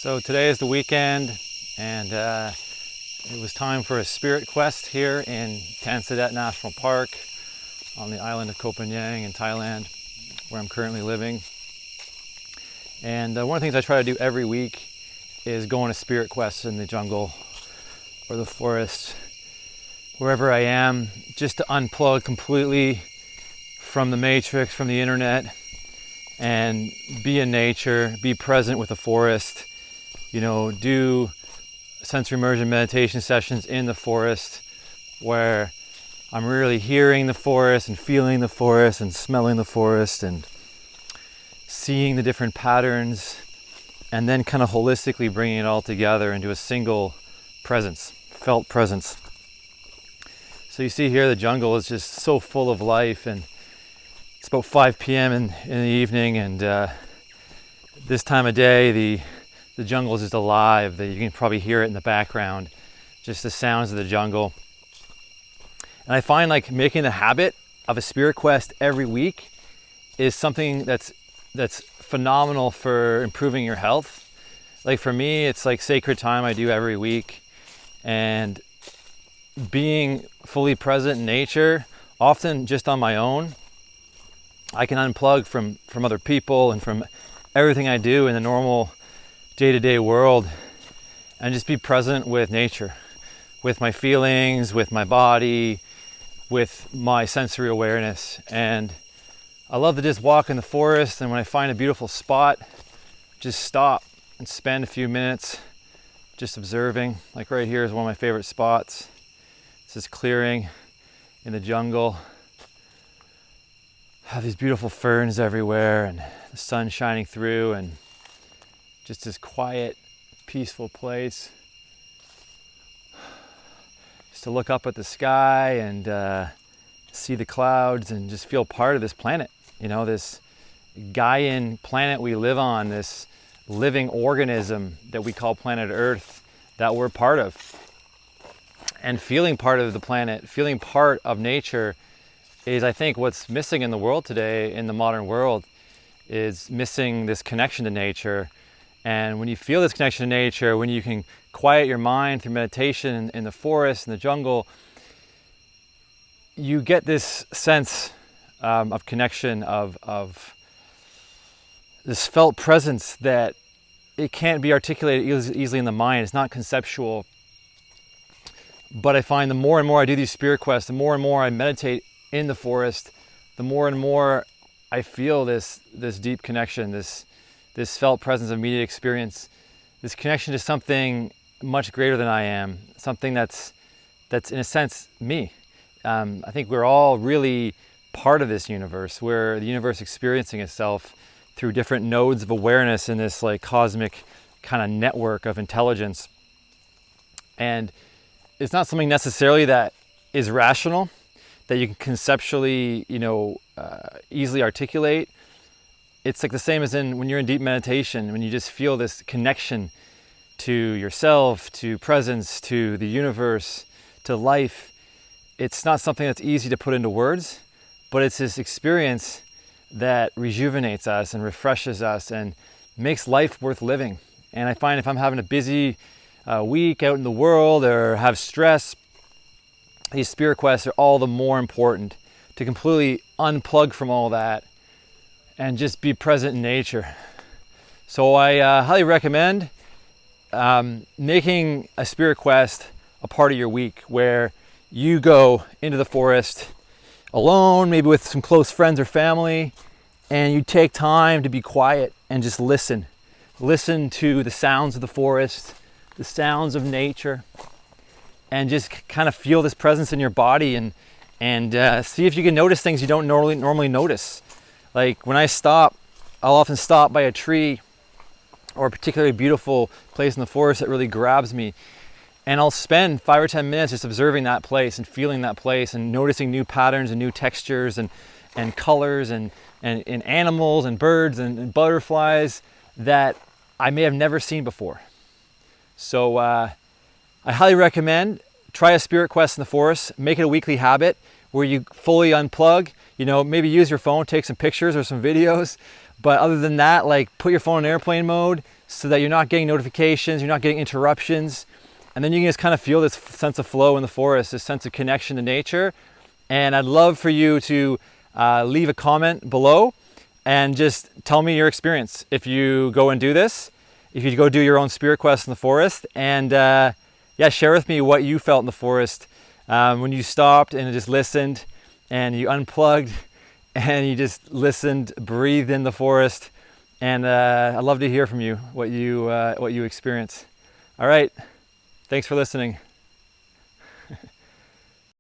So today is the weekend, and it was time for a spirit quest here in Than Sadet National Park on the island of Koh Phangan in Thailand, where I'm currently living. And one of the things I try to do every week is go on a spirit quest in the jungle or the forest, wherever I am, just to unplug completely from the matrix, from the internet, and be in nature, be present with the forest, do sensory immersion meditation sessions in the forest where I'm really hearing the forest and feeling the forest and smelling the forest and seeing the different patterns, and then kind of holistically bringing it all together into a single presence, felt presence. So you see here the jungle is just so full of life, and it's about 5 p.m. in the evening, and this time of day the jungle is just alive. You can probably hear it in the background, just the sounds of the jungle. And I find like making the habit of a spirit quest every week is something that's phenomenal for improving your health. Like for me, it's like sacred time I do every week, and being fully present in nature, often just on my own, I can unplug from other people and from everything I do in the normal day-to-day world and just be present with nature, with my feelings, with my body, with my sensory awareness. And I love to just walk in the forest, and when I find a beautiful spot, just stop and spend a few minutes just observing. Like right here is one of my favorite spots. It's this clearing in the jungle. Have these beautiful ferns everywhere and the sun shining through, and just this quiet, peaceful place. Just to look up at the sky and see the clouds and just feel part of this planet. This Gaian planet we live on, this living organism that we call planet Earth that we're part of. And feeling part of the planet, feeling part of nature is, I think, what's missing in the world today, in the modern world, is missing this connection to nature. And when you feel this connection to nature, when you can quiet your mind through meditation in the forest, in the jungle, you get this sense of connection, of this felt presence that it can't be articulated easily in the mind. It's not conceptual. But I find the more and more I do these spirit quests, the more and more I meditate in the forest, the more and more I feel this deep connection, this felt presence of immediate experience, this connection to something much greater than I am, something that's in a sense me. I think we're all really part of this universe, where the universe experiencing itself through different nodes of awareness in this like cosmic kind of network of intelligence. And it's not something necessarily that is rational, that you can conceptually, easily articulate. It's like the same as when you're in deep meditation, when you just feel this connection to yourself, to presence, to the universe, to life. It's not something that's easy to put into words, but it's this experience that rejuvenates us and refreshes us and makes life worth living. And I find if I'm having a busy week out in the world or have stress, these spirit quests are all the more important to completely unplug from all that and just be present in nature. So I highly recommend making a spirit quest a part of your week, where you go into the forest alone, maybe with some close friends or family, and you take time to be quiet and just listen. Listen to the sounds of the forest, the sounds of nature, and just kind of feel this presence in your body, and see if you can notice things you don't normally notice. Like when I stop, I'll often stop by a tree or a particularly beautiful place in the forest that really grabs me, and I'll spend 5 or 10 minutes just observing that place and feeling that place and noticing new patterns and new textures and colors and animals and birds and butterflies that I may have never seen before. So I highly recommend try a spirit quest in the forest. Make it a weekly habit where you fully unplug. Maybe use your phone, take some pictures or some videos. But other than that, like put your phone in airplane mode, so that you're not getting notifications, you're not getting interruptions. And then you can just kind of feel this sense of flow in the forest, this sense of connection to nature. And I'd love for you to leave a comment below and just tell me your experience. If you go and do this, if you go do your own spirit quest in the forest, and yeah, share with me what you felt in the forest when you stopped and just listened and you unplugged and you just listened, breathed in the forest. And I'd love to hear from you what you experience. All right, thanks for listening.